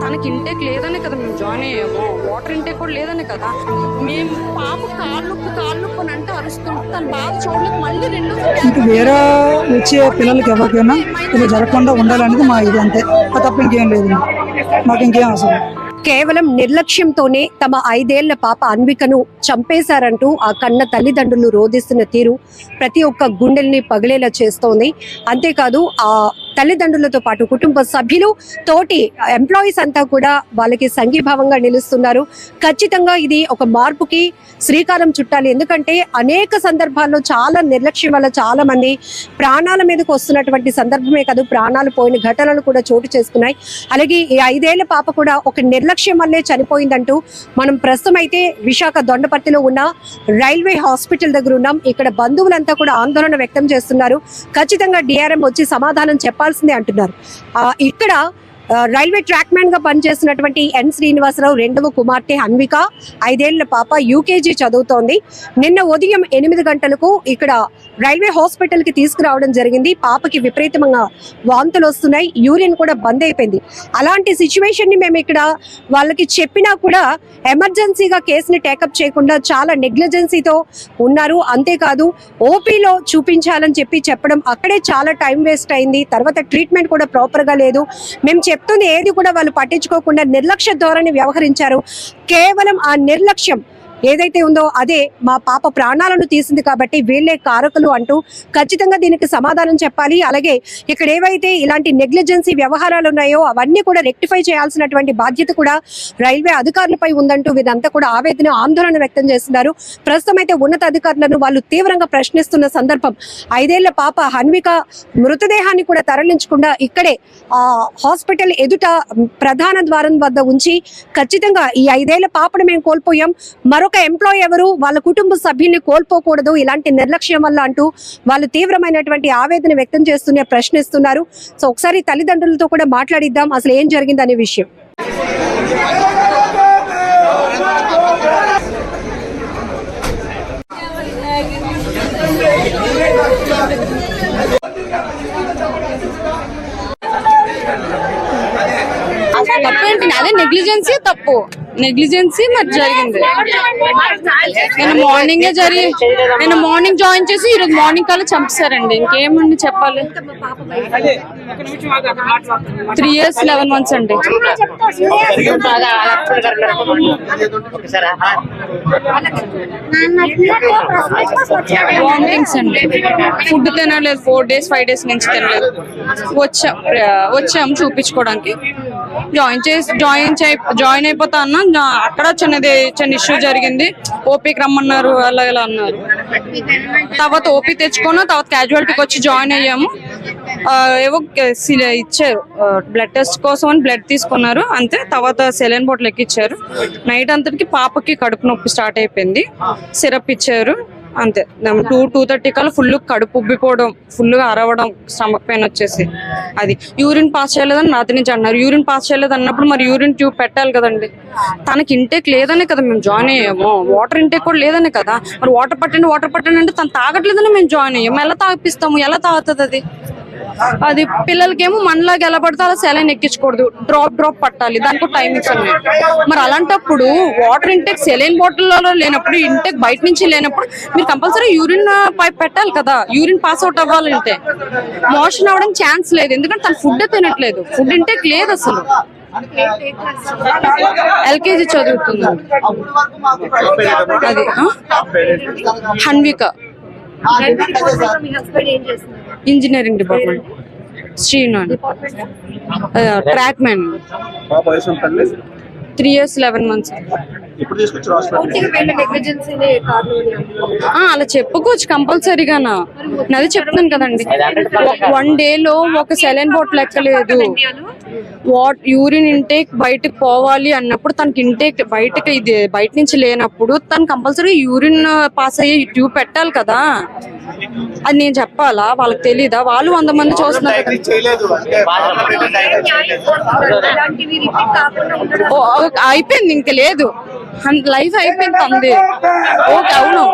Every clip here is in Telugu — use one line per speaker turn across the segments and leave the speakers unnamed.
తనకి ఇంటేక్ లేదనే కదా మేము జాయిన్ అయ్యాము, వాటర్ ఇంటేక్ కూడా లేదనే కదా. మేము పాప కాళ్ళు అని అంటే అరుస్తుంటే తను బాగా చూడలేదు. మళ్ళీ
వేరే వచ్చే పిల్లలకి ఎవరికైనా ఇలా జరగకుండా ఉండాలనేది మా ఇది, అంతే. తప్ప ఇంకేం లేదు, మాకు ఇంకేం అవసరం.
కేవలం నిర్లక్ష్యంతోనే తమ 5 ఏళ్ల పాప అన్వికను చంపేశారంటూ ఆ కన్న తల్లిదండ్రులు రోధిస్తున్న తీరు ప్రతి ఒక్క గుండెల్ని పగిలేలా చేస్తోంది. అంతేకాదు ఆ తల్లిదండ్రులతో పాటు కుటుంబ సభ్యులు, తోటి ఎంప్లాయీస్ అంతా కూడా వాళ్ళకి సంఘీభావంగా నిలుస్తున్నారు. ఖచ్చితంగా ఇది ఒక మార్పుకి శ్రీకారం చుట్టాలి. ఎందుకంటే అనేక సందర్భాల్లో చాలా నిర్లక్ష్యం వల్ల చాలా మంది ప్రాణాల మీదకు వస్తున్నటువంటి సందర్భమే కాదు, ప్రాణాలు పోయిన ఘటనలు కూడా చోటు చేసుకున్నాయి. అలాగే ఈ 5 ఏళ్ల పాప కూడా ఒక నిర్లక్ష్యం వల్లే చనిపోయిందంటూ మనం ప్రస్తుతం అయితే విశాఖ దొండపర్తిలో ఉన్న రైల్వే హాస్పిటల్ దగ్గర ఉన్నాం. ఇక్కడ బంధువులంతా కూడా ఆందోళన వ్యక్తం చేస్తున్నారు. ఖచ్చితంగా డిఆర్ఎం వచ్చి సమాధానం చెప్పాల్సిందే అంటున్నారు. ఇక్కడ రైల్వే ట్రాక్ మ్యాన్ గా పనిచేస్తున్నటువంటి ఎన్ శ్రీనివాసరావు రెండవ కుమార్తె అన్విక 5 ఏళ్ల పాప యూకేజీ చదువుతోంది. నిన్న ఉదయం 8 గంటలకు ఇక్కడ రైల్వే హాస్పిటల్ కి తీసుకురావడం జరిగింది. పాపకి విపరీతంగా వాంతులు వస్తున్నాయి, యూరిన్ కూడా బంద్ అయిపోయింది. అలాంటి సిచ్యువేషన్ ని మేము ఇక్కడ వాళ్ళకి చెప్పినా కూడా ఎమర్జెన్సీగా కేసుని టేకప్ చేయకుండా చాలా నెగ్లిజెన్సీతో ఉన్నారు. అంతేకాదు ఓపీలో చూపించాలని చెప్పడం, అక్కడే చాలా టైం వేస్ట్ అయింది. తర్వాత ట్రీట్మెంట్ కూడా ప్రాపర్ గా లేదు. మేము చెప్తుంది ఏది కూడా వాళ్ళు పట్టించుకోకుండా నిర్లక్ష్య ధోరణి వ్యవహరించారు. కేవలం ఆ నిర్లక్ష్యం ఏదైతే ఉందో అదే మా పాప ప్రాణాలను తీసింది కాబట్టి వీళ్ళే కారకులు అంటూ ఖచ్చితంగా దీనికి సమాధానం చెప్పాలి. అలాగే ఇక్కడ ఏవైతే ఇలాంటి నెగ్లిజెన్సీ వ్యవహారాలు ఉన్నాయో అవన్నీ కూడా రెక్టిఫై చేయాల్సినటువంటి బాధ్యత కూడా రైల్వే అధికారులపై ఉందంటూ వీరంతా కూడా ఆందోళన వ్యక్తం చేస్తున్నారు. ప్రస్తుతం అయితే ఉన్నత అధికారులను వాళ్ళు తీవ్రంగా ప్రశ్నిస్తున్న సందర్భం. 5 ఏళ్ల పాప హన్విక మృతదేహాన్ని కూడా తరలించకుండా ఇక్కడే హాస్పిటల్ ఎదుట ప్రధాన ద్వారం వద్ద ఉంచి ఖచ్చితంగా ఈ 5 ఏళ్ల పాపను మేము కోల్పోయాం, మరొక ఎంప్లాయీ ఎవరు వాళ్ళ కుటుంబ సభ్యుల్ని కోల్పోకూడదు ఇలాంటి నిర్లక్ష్యం వల్ల అంటూ వాళ్ళు తీవ్రమైనటువంటి ఆవేదన వ్యక్తం చేస్తూనే ప్రశ్నిస్తున్నారు. సో ఒకసారి తల్లిదండ్రులతో కూడా మాట్లాడిద్దాం అసలు ఏం జరిగిందనే విషయం.
తప్పేంటి? అదే నెగ్లిజెన్సీ మరి జరిగింది. నేను మార్నింగ్ జాయిన్ చేసి ఈరోజు మార్నింగ్ కల్లా చంపేశారండి. ఇంకేమని చెప్పాలి? 3 years 11 months అండి. వామిటింగ్స్ అండి, ఫుడ్ తినలేదు 4 days 5 days నుంచి తినలేదు. వచ్చాం చూపించుకోవడానికి. జాయిన్ అయిపోతా అన్నా, అక్కడ చిన్న ఇష్యూ జరిగింది. ఓపీకి రమ్మన్నారు, అలా ఇలా అన్నారు. తర్వాత ఓపీ తెచ్చుకున్నా, తర్వాత క్యాజువాలిటీకి వచ్చి జాయిన్ అయ్యాము. ఏవో ఇచ్చారు బ్లడ్ టెస్ట్ కోసం అని, బ్లడ్ తీసుకున్నారు అంతే. తర్వాత సెలైన్ బాటిల్ ఎక్కిచ్చారు. నైట్ అంతటికి పాపకి కడుపు నొప్పి స్టార్ట్ అయిపోయింది. సిరప్ ఇచ్చారు అంతే. 2:30 కల్లా ఫుల్ కడుపు ఉబ్బిపోవడం, ఫుల్గా అరవడం, స్టమక్ పెయిన్ వచ్చేసి. అది యూరిన్ పాస్ చేయలేదని రాత్రి నుంచి అన్నారు. యూరిన్ పాస్ చేయలేదు అన్నప్పుడు మరి యూరిన్ ట్యూబ్ పెట్టాలి కదండి. తనకి ఇంటేక్ లేదనే కదా మేము జాయిన్ అయ్యాము, వాటర్ ఇంటేక్ కూడా లేదనే కదా. మరి వాటర్ పట్టండి అంటే తను తాగట్లేదని మేము జాయిన్ అయ్యాము. ఎలా తాగిపిస్తాము? ఎలా తాగుతుంది అది? అది పిల్లలకేమో మనలాగా ఎలా పడితే అలా సెలైన్ ఎక్కించకూడదు, డ్రాప్ పట్టాలి, దానికి టైమింగ్స్ ఉన్నాయి. మరి అలాంటప్పుడు వాటర్ ఇంటేక్ సెలైన్ బాటిల్లో లేనప్పుడు, ఇంటేక్ బయట నుంచి లేనప్పుడు మీరు కంపల్సరీ యూరిన్ పైప్ పెట్టాలి కదా. యూరిన్ పాస్ అవుట్ అవ్వాలంటే మోషన్ అవ్వడానికి ఛాన్స్ లేదు, ఎందుకంటే తను ఫుడ్ తినట్లేదు, ఫుడ్ ఇంటేక్ లేదు అసలు. ఎల్కేజీ చదువుతుంది అది. Hanvika engineering department. Srinu track man. 3 years 11 months. అలా చెప్పుకోవచ్చు కంపల్సరీగానా. అది చెప్తాను కదండి. 1 day లో ఒక సెలైన్ బాటిల్ ఎక్కలేదు. యూరిన్ ఇంటేక్ బయటకు పోవాలి అన్నప్పుడు తనకి ఇంటేక్ బయటకు ఇది బయట నుంచి లేనప్పుడు తను కంపల్సరీ యూరిన్ పాస్ అయ్యే ట్యూబ్ పెట్టాలి కదా. అది నేను చెప్పాలా? వాళ్ళకి తెలీదా? వాళ్ళు 100 మంది చూస్తున్నారు. అయిపోయింది, ఇంక లేదు, లైఫ్ అయిపోయింది తంది. ఓకే, అవును,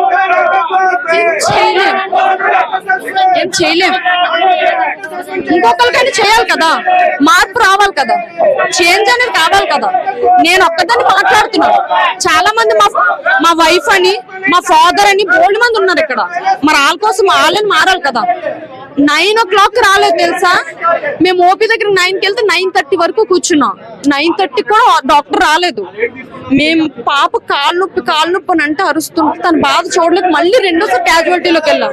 ఏం చేయలేం. ఇంకొకరికైనా చేయాలి కదా, మార్పు రావాలి కదా, చేంజ్ అనేది కావాలి కదా. నేను ఒక్కదాన్ని మాట్లాడుతున్నాను, చాలా మంది మా వైఫ్ అని, మా ఫాదర్ అని బోల్డ్ మంది ఉన్నారు ఇక్కడ. మరి వాళ్ళ కోసం వాళ్ళని మారాలి కదా. 9 o'clock రాలేదు తెలుసా? మేము ఓపీ దగ్గర 9కి వెళ్తే 9:30 వరకు కూర్చున్నాం. 9:30 కూడా డాక్టర్ రాలేదు. మేము పాప కాళ్ళు నొప్పి అని అంటే అరుస్తుంటే తన బాధ చూడలేక మళ్ళీ రెండోసారి క్యాజువాలిటీలోకి వెళ్ళాం.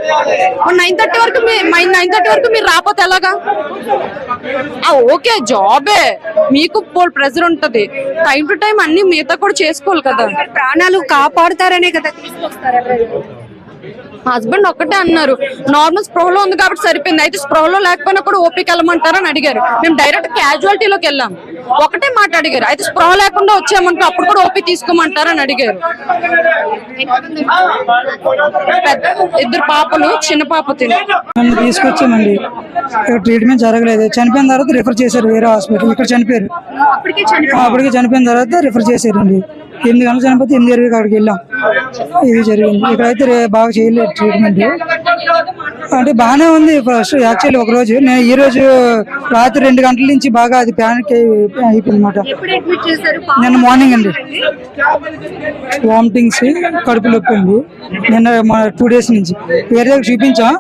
9:30 వరకు 9:30 వరకు మీరు రాకపోతే ఎలాగా? ఓకే, జాబే, మీకు ప్రెజర్ ఉంటది, టైం టు టైం అన్ని మిగతా కూడా చేసుకోవాలి కదా.
ప్రాణాలు కాపాడుతారనే కదా తీసుకొస్తారు.
హస్బెండ్ ఒక్కటే అన్నారు, నార్మల్ స్ప్రోలో ఉంది కాబట్టి సరిపోయింది. అయితే స్ప్రోలో లేకపోయినా కూడా ఓపీకి వెళ్ళమంటారని అడిగారు. మేము డైరెక్ట్ క్యాజువాలిటీలోకి వెళ్ళాం. ఒకటే మాట అడిగారు, అయితే స్ప్రో లేకుండా వచ్చామంటే అప్పుడు కూడా ఓపీ తీసుకోమంటారని అడిగారు. 2 పాపలు, చిన్న పాప
తీసుకొచ్చామండి. ఇక్కడ ట్రీట్మెంట్ జరగలేదు, చనిపోయిన తర్వాత రిఫర్ చేశారు వేరే హాస్పిటల్. ఇక్కడ చనిపోయారు, అప్పటికే చనిపోయిన తర్వాత రిఫర్ చేశారండి. 8 గంటలు చనిపోతే 8:20 అక్కడికి వెళ్ళాం. ఇది జరిగింది. ఇక్కడైతే బాగా చేయలేదు ట్రీట్మెంట్. అంటే బాగానే ఉంది ఫస్ట్ యాక్చువల్లీ. ఒక రోజు నేను ఈ రోజు రాత్రి 2 గంటల నుంచి బాగా అది ప్యానిక్ అయిపోయింది అనమాట. నిన్న మార్నింగ్ అండి వామిటింగ్స్, కడుపు నొప్పి అండి. నిన్న 2 days నుంచి వేరే దగ్గర చూపించాం.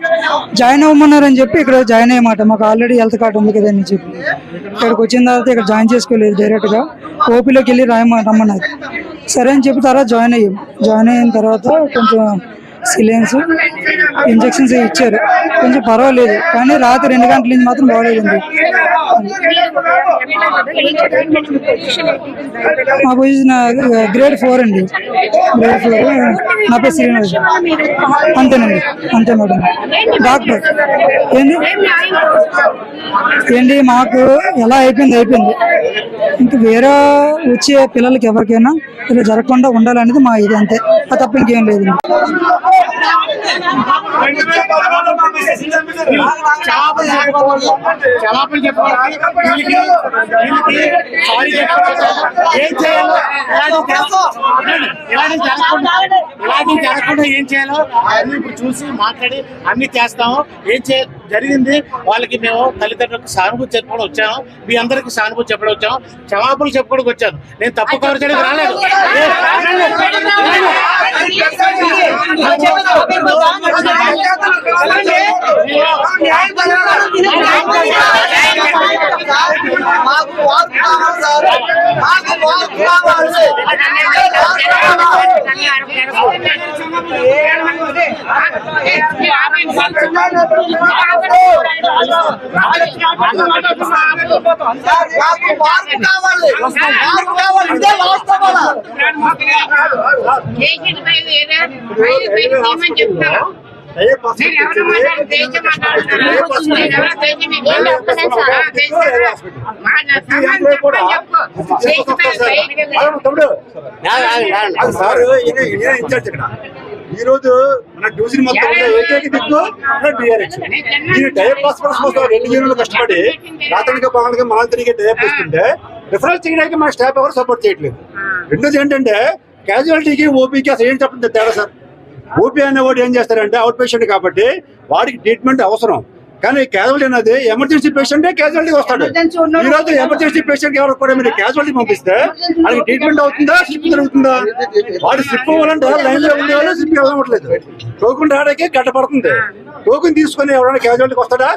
జాయిన్ అవ్వమన్నారని చెప్పి ఇక్కడ జాయిన్ అయ్యమాట. మాకు ఆల్రెడీ హెల్త్ కార్డు ఉంది కదా అని చెప్పి ఇక్కడికి వచ్చిన తర్వాత ఇక్కడ జాయిన్ చేసుకోలేదు, డైరెక్ట్ గా ఓపీలోకి వెళ్ళి రమ్మన్నారు. సరే అని చెప్పి తర్వాత జాయిన్ అయ్యాం. జాయిన్ అయిన తర్వాత కొంచెం సిలియన్స్ ఇంజక్షన్స్ ఇచ్చారు, కొంచెం పర్వాలేదు. కానీ రాత్రి 2 గంటల నుంచి మాత్రం బాగలేదండి. మా పొజిషన్ grade 4 అండి. grade 4. నా పేరు శ్రీనివాస్. అంతేనండి, అంతే మేడం. డాక్టర్ ఏంటి మాకు ఎలా అయిపోయింది. ఇంక వేరే వచ్చే పిల్లలకి ఎవరికైనా ఇలా జరగకుండా ఉండాలనేది మా ఇది, అంతే. అది తప్ప ఇంకేం లేదండి.
ఏం చేయాలో అన్ని ఇప్పుడు చూసి మాట్లాడి అన్ని చేస్తాము. జరిగింది వాళ్ళకి మేము తల్లిదండ్రులకు సానుభూతి చెప్పుకోవడం వచ్చాము. మీ అందరికి సానుభూతి చెప్పడం వచ్చాము, క్షమాపణలు చెప్పుకోవడానికి వచ్చాను. నేను తప్పు కవర్ చేయడానికి రాలేదు.
ఈ రోజు మన డివిజన్ మొత్తం ఏకైక దిక్కు డిఆర్హెచ్. ఈ డయప్ హాస్పిటల్స్ కోసం 2 యూనిట్లు కష్టపడి రాత్రికి బాగా మనంతరికి డయప్ ఇస్తుంటే రిఫరల్ చేయడానికి మన స్టాఫ్ ఎవరు సపోర్ట్ చేయట్లేదు. రెండోది ఏంటంటే క్యాజువాలిటీకి ఓపీకి అసలు ఏం చెప్పండి తేడా సార్. ఓపీ అనేవాడు ఏం చేస్తారంటే అవుట్ పేషెంట్ కాబట్టి వాడికి ట్రీట్మెంట్ అవసరం. కానీ క్యాజువాలిటీ అనేది ఎమర్జెన్సీ పేషెంటే క్యాజువాలిటీ వస్తాడు. ఈ రోజు ఎమర్జెన్సీ పేషెంట్ ఎవరు కూడా మీరు క్యాజువాలిటీ పంపిస్తే వాళ్ళకి ట్రీట్మెంట్ అవుతుందా, స్లిప్ జరుగుతుందా? వాడు స్లిప్ అవ్వాలంటే లైన్ లో ఉండే వాళ్ళు స్లిప్ అవ్వట్లేదు. టోకెన్ రావడానికి గంట పడుతుంది. టోకెన్ తీసుకుని ఎవరైనా క్యాజువాలిటీకి వస్తాడా?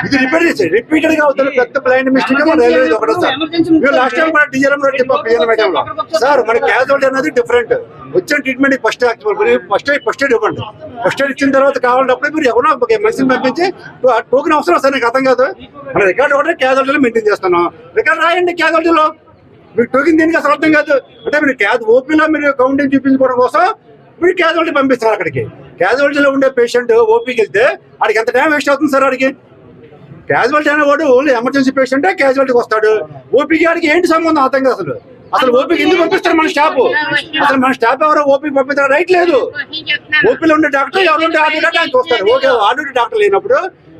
ఇది రిపీటెడ్ గా అవుతుంది. పెద్ద బ్లైండ్ మిస్టేక్ రైల్వే ఒకటే సార్. లాస్ట్ టైం మన డిఎల్ఎం సార్ మన క్యాజువాలిటీ అనేది డిఫరెంట్. వచ్చిన ట్రీట్మెంట్ ఫస్ట్ ఎయిడ్ ఇవ్వండి. ఫస్ట్ ఎయిడ్ ఇచ్చిన తర్వాత కావాలన్నప్పుడు మీరు ఎవరో మనిషిని పంపించి టోకెన్ అవసరం సార్. నాకు అర్థం కాదు. మన రికార్డు ఒకటే క్యాజువాలిటీలో మెయింటైన్ చేస్తున్నాం. రికార్డు రాయండి క్యాజువాలిటీలో. మీకు టోకెన్ దేనికి అసలు అర్థం కాదు. అంటే మీరు ఓపీలో మీరు కౌంటింగ్ చూపించుకోవడం కోసం మీరు క్యాజువాలిటీ పంపిస్తారు. అక్కడికి క్యాజువాలిటీలో ఉండే పేషెంట్ ఓపీకి వెళ్తే వాడికి ఎంత టైం వేస్ట్ అవుతుంది సార్. వాడికి క్యాజువాలిటీ అనేవాడు ఓన్లీ ఎమర్జెన్సీ పేషెంట్ క్యాజువాలిటీకి వస్తాడు. ఓపీకి ఆడికి ఏంటి సంబంధం అర్థం కాదు. అసలు ఓపీకి ఎందుకు పంపిస్తారు మన స్టాఫ్? అసలు మన స్టాఫ్ ఎవరో ఓపీకి పంపించడం రైట్ లేదు. ఓపీలో ఉండే డాక్టర్ ఎవరు ఉంటే ఆర్డీ డాక్టర్ వస్తారు. ఓకే, ఆర్డీ డాక్టర్ లేనప్పుడు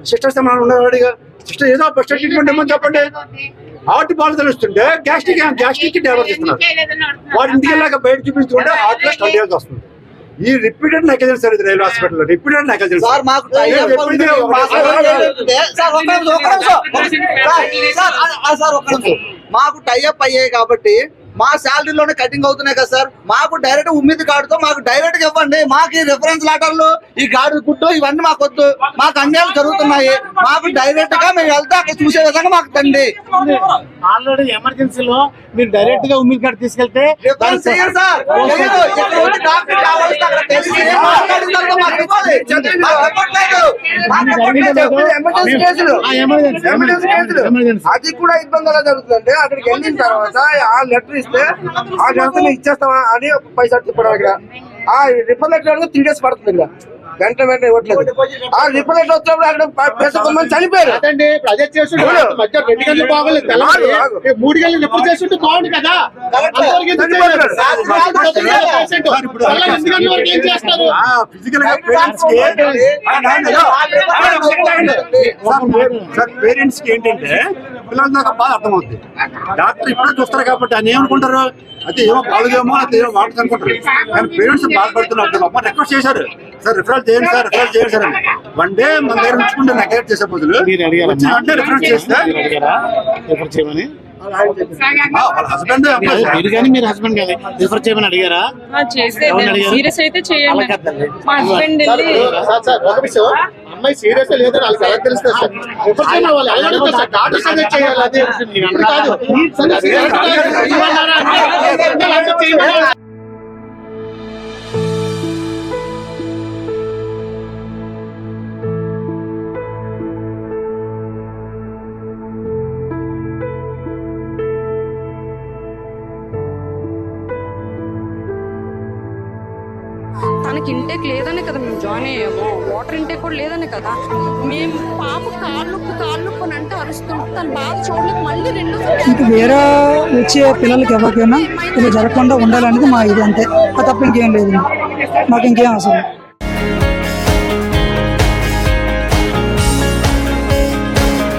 సిస్టర్స్ మనం ఉండేవాడిగా సిస్టర్ ఏదో ఫస్ట్ ట్రీట్మెంట్ ఇవ్వమని చెప్పండి. హార్ట్ బాల్ తెలుస్తుంటే గ్యాస్ట్రిక్ డెవలప్ ఇస్తున్నారు. వాడి ఇంటికి వెళ్ళాక బయట చూపించుకుంటే హార్ట్ లో స్టంట్ చేయాల్సి వస్తుంది. ఈ రిపీటెడ్ నెగ్లిజెన్స్ సార్ ఇది రైల్వే హాస్పిటల్ రిపీటెడ్ నెగ్లిజెన్స్.
మాకు టైఅప్ అయ్యాయి కాబట్టి మా శాలరీలోనే కటింగ్ అవుతున్నాయి కదా సార్. మాకు డైరెక్ట్ ఉమ్మిది కార్డుతో మాకు డైరెక్ట్ గా ఇవ్వండి. మాకు ఈ రిఫరెన్స్ లెటర్లు ఈ గాడి గుట్టు ఇవన్నీ మాకు వద్దు. మాకు అన్యాయాలు జరుగుతున్నాయి. మాకు డైరెక్ట్ గా మేము వెళ్తే అక్కడ చూసే విధంగా మాకు తండి.
ఆల్రెడీ ఎమర్జెన్సీలో మీరు డైరెక్ట్ గా ఉమ్మిది కార్డు తీసుకెళ్తే
రిఫరెన్స్ చేయండి సార్. ఇక్కడ వచ్చి డాక్టర్ కావాల్సి అక్కడ తెలిసి ఏం మాట్లాడిందో మాకు ఇవ్వాలి. మాకు ఇవ్వట్లేదు. ఎమర్జెన్సీ కేసులు
అది కూడా ఇబ్బంది ఎలా జరుగుతుందంటే అక్కడికి వెళ్ళిన తర్వాత ఆ లెటర్ ఇస్తే ఆ లెటర్ ఇచ్చేస్తావా అని పైసా చెప్పడం. ఇక్కడ ఆ రిఫర్ లెటర్ 3 days పడుతుంది. ఇక్కడ వెంటనే ఇవ్వట్లేదు. ఆ రిఫర్ లెటర్ వచ్చినప్పుడు అక్కడ కొంతమంది చనిపోయారు.
అదే చేస్తుంటే మధ్య 2 గంటలు బాగలేదు, 3 గంటలు రిపోర్ట్ చేస్తుంటే బాగుంది కదా.
పేరెంట్స్ కి ఏంటంటే పిల్లల దాకా బాగా అర్థమవుతుంది. డాక్టర్ ఇప్పుడే చూస్తారు కాబట్టి అని ఏమనుకుంటారు, అయితే ఏమో బాగుదేమో అయితే ఏమో వాడుతుంది అనుకుంటారు. కానీ పేరెంట్స్ బాధపడుతున్నారు. అమ్మ రిక్వెస్ట్ చేశారు సార్ రిఫరల్ చేయండి సార్ రిఫరల్ చేయండి సార్ అని. 1 day మన దగ్గర ఉంచుకుంటే నెగ్లెక్ట్ చేసే బదులు అంటే రిఫరెన్స్ చేస్తే
రిఫర్ చేయమని
వాళ్ళ హస్బెండ్
మీరు కానీ మీరు హస్బెండ్ కానీ రిఫర్ చేయమని అడిగారా?
సీరియస్ అయితే చేయాలి. మా హస్బెండ్
ఒక విషయం, అమ్మాయి సీరియస్ లేదు వాళ్ళకి ఎలా తెలుస్తుంది సార్? రిఫర్ చేయమని వాళ్ళు ఎలా అడుగుతారు సార్? డాక్టర్ సజెస్ట్ చేయాలి. అది కాదు
తనకి ఇంటేక్ లేదనే కదా మేము జాయిన్ అయ్యాము. వాటర్ ఇంటేక్ కూడా లేదనే కదా. మేము పాప కాళ్ళు అని అంటే అరుస్తుంటే తన బాధ చూడలేక మళ్ళీ 2
ఇంకా వేరే వచ్చే పిల్లలకి ఎవరికైనా ఇలా జరగకుండా ఉండాలనేది మా ఇది అంతే. తప్ప ఇంకేం లేదు. మాకు ఇంకేం అవసరం.